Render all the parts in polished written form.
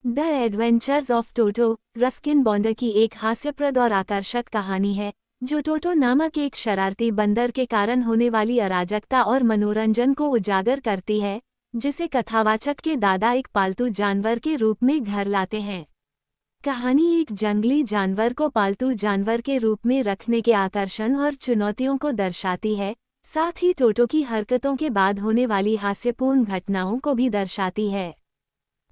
The adventures of Toto Ruskin Bond की एक हास्यप्रद और आकर्षक कहानी है जो टोटो नामक एक शरारती बंदर के कारण होने वाली अराजकता और मनोरंजन को उजागर करती है, जिसे कथावाचक के दादा एक पालतू जानवर के रूप में घर लाते हैं। कहानी एक जंगली जानवर को पालतू जानवर के रूप में रखने के आकर्षण और चुनौतियों को दर्शाती है, साथ ही टोटो की हरकतों के बाद होने वाली हास्यपूर्ण घटनाओं को भी दर्शाती है।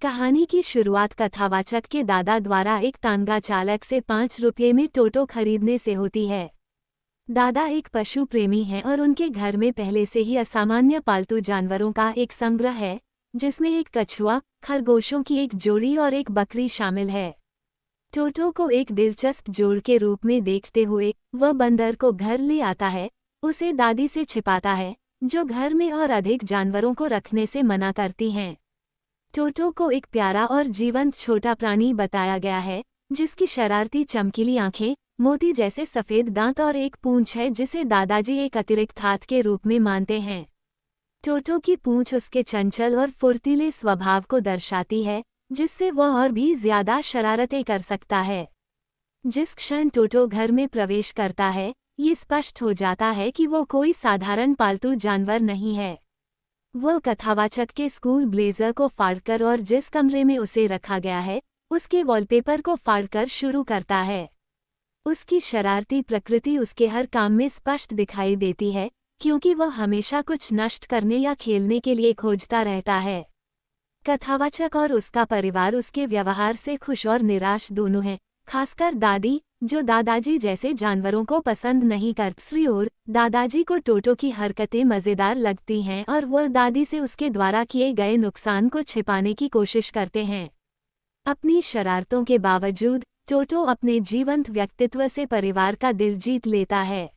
कहानी की शुरुआत कथावाचक के दादा द्वारा एक तानगा चालक से 5 रुपये में टोटो खरीदने से होती है। दादा एक पशु प्रेमी हैं और उनके घर में पहले से ही असामान्य पालतू जानवरों का एक संग्रह है, जिसमें एक कछुआ, खरगोशों की एक जोड़ी और एक बकरी शामिल है। टोटो को एक दिलचस्प जोड़ के रूप में देखते हुए वह बंदर को घर ले आता है, उसे दादी से छिपाता है, जो घर में और अधिक जानवरों को रखने से मना करती हैं। टोटो को एक प्यारा और जीवंत छोटा प्राणी बताया गया है, जिसकी शरारती चमकीली आंखें, मोती जैसे सफ़ेद दांत और एक पूंछ है जिसे दादाजी एक अतिरिक्त हाथ के रूप में मानते हैं। टोटो की पूंछ उसके चंचल और फुर्तीले स्वभाव को दर्शाती है, जिससे वह और भी ज्यादा शरारतें कर सकता है। जिस क्षण टोटो घर में प्रवेश करता है, ये स्पष्ट हो जाता है कि वो कोई साधारण पालतू जानवर नहीं है। वह कथावाचक के स्कूल ब्लेजर को फाड़कर और जिस कमरे में उसे रखा गया है, उसके वॉलपेपर को फाड़कर शुरू करता है। उसकी शरारती प्रकृति उसके हर काम में स्पष्ट दिखाई देती है, क्योंकि वह हमेशा कुछ नष्ट करने या खेलने के लिए खोजता रहता है। कथावाचक और उसका परिवार उसके व्यवहार से खुश और निराश दोनों हैं, खासकर दादी, जो दादाजी जैसे जानवरों को पसंद नहीं करती। दूसरी ओर दादाजी को टोटो की हरकतें मज़ेदार लगती हैं और वह दादी से उसके द्वारा किए गए नुकसान को छिपाने की कोशिश करते हैं। अपनी शरारतों के बावजूद टोटो अपने जीवंत व्यक्तित्व से परिवार का दिल जीत लेता है।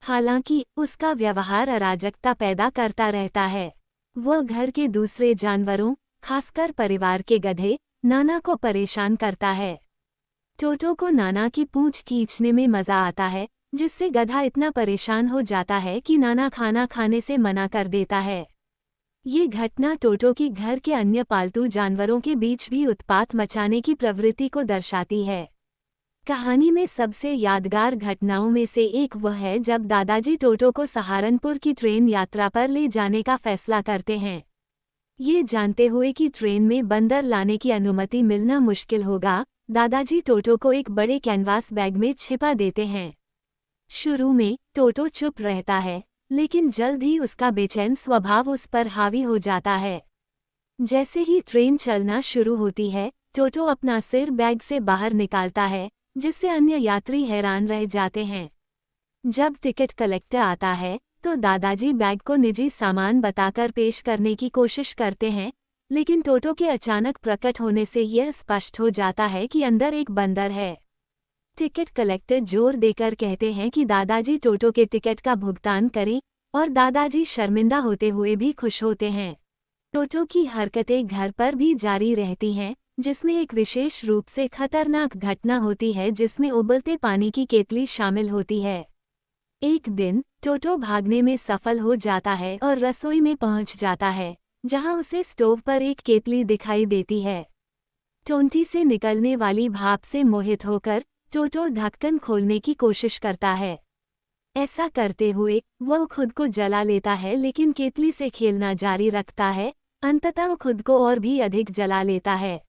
हालांकि उसका व्यवहार अराजकता पैदा करता रहता है। वह घर के दूसरे जानवरों, खासकर परिवार के गधे, नाना को परेशान करता है। टोटो को नाना की पूंछ खींचने में मजा आता है, जिससे गधा इतना परेशान हो जाता है कि नाना खाना खाने से मना कर देता है। ये घटना टोटो की घर के अन्य पालतू जानवरों के बीच भी उत्पात मचाने की प्रवृत्ति को दर्शाती है। कहानी में सबसे यादगार घटनाओं में से एक वह है जब दादाजी टोटो को सहारनपुर की ट्रेन यात्रा पर ले जाने का फैसला करते हैं। ये जानते हुए कि ट्रेन में बंदर लाने की अनुमति मिलना मुश्किल होगा, दादाजी टोटो को एक बड़े कैनवास बैग में छिपा देते हैं। शुरू में टोटो चुप रहता है, लेकिन जल्द ही उसका बेचैन स्वभाव उस पर हावी हो जाता है। जैसे ही ट्रेन चलना शुरू होती है, टोटो अपना सिर बैग से बाहर निकालता है, जिससे अन्य यात्री हैरान रह जाते हैं। जब टिकट कलेक्टर आता है, तो दादाजी बैग को निजी सामान बताकर पेश करने की कोशिश करते हैं, लेकिन टोटो के अचानक प्रकट होने से यह स्पष्ट हो जाता है कि अंदर एक बंदर है। टिकट कलेक्टर जोर देकर कहते हैं कि दादाजी टोटो के टिकट का भुगतान करें, और दादाजी शर्मिंदा होते हुए भी खुश होते हैं। टोटो की हरकतें घर पर भी जारी रहती हैं, जिसमें एक विशेष रूप से खतरनाक घटना होती है जिसमें उबलते पानी की केतली शामिल होती है। एक दिन टोटो भागने में सफल हो जाता है और रसोई में पहुंच जाता है, जहां उसे स्टोव पर एक केतली दिखाई देती है। टोंटी से निकलने वाली भाप से मोहित होकर टोटो ढक्कन खोलने की कोशिश करता है। ऐसा करते हुए वह खुद को जला लेता है, लेकिन केतली से खेलना जारी रखता है। अंततः वो खुद को और भी अधिक जला लेता है।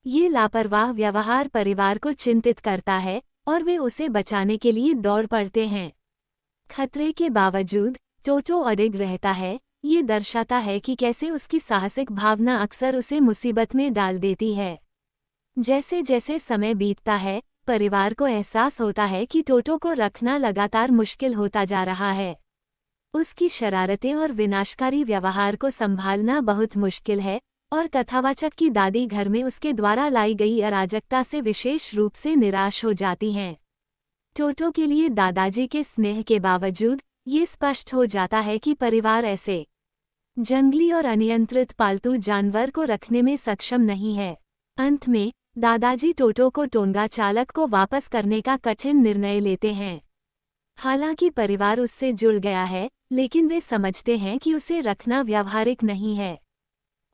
ये लापरवाह व्यवहार परिवार को चिंतित करता है और वे उसे बचाने के लिए दौड़ पड़ते हैं। खतरे के बावजूद टोटो अडिग रहता है। ये दर्शाता है कि कैसे उसकी साहसिक भावना अक्सर उसे मुसीबत में डाल देती है। जैसे जैसे समय बीतता है, परिवार को एहसास होता है कि टोटो को रखना लगातार मुश्किल होता जा रहा है। उसकी शरारतें और विनाशकारी व्यवहार को संभालना बहुत मुश्किल है, और कथावाचक की दादी घर में उसके द्वारा लाई गई अराजकता से विशेष रूप से निराश हो जाती हैं। टोटो के लिए दादाजी के स्नेह के बावजूद ये स्पष्ट हो जाता है कि परिवार ऐसे जंगली और अनियंत्रित पालतू जानवर को रखने में सक्षम नहीं है। अंत में दादाजी टोटो को टोंगा चालक को वापस करने का कठिन निर्णय लेते हैं। हालांकि परिवार उससे जुड़ गया है, लेकिन वे समझते हैं कि उसे रखना व्यावहारिक नहीं है।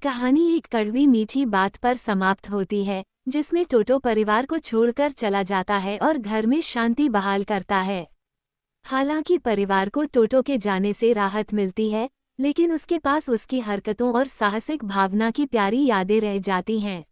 कहानी एक कड़वी मीठी बात पर समाप्त होती है, जिसमें टोटो परिवार को छोड़कर चला जाता है और घर में शांति बहाल करता है। हालांकि परिवार को टोटो के जाने से राहत मिलती है, लेकिन उसके पास उसकी हरकतों और साहसिक भावना की प्यारी यादें रह जाती हैं।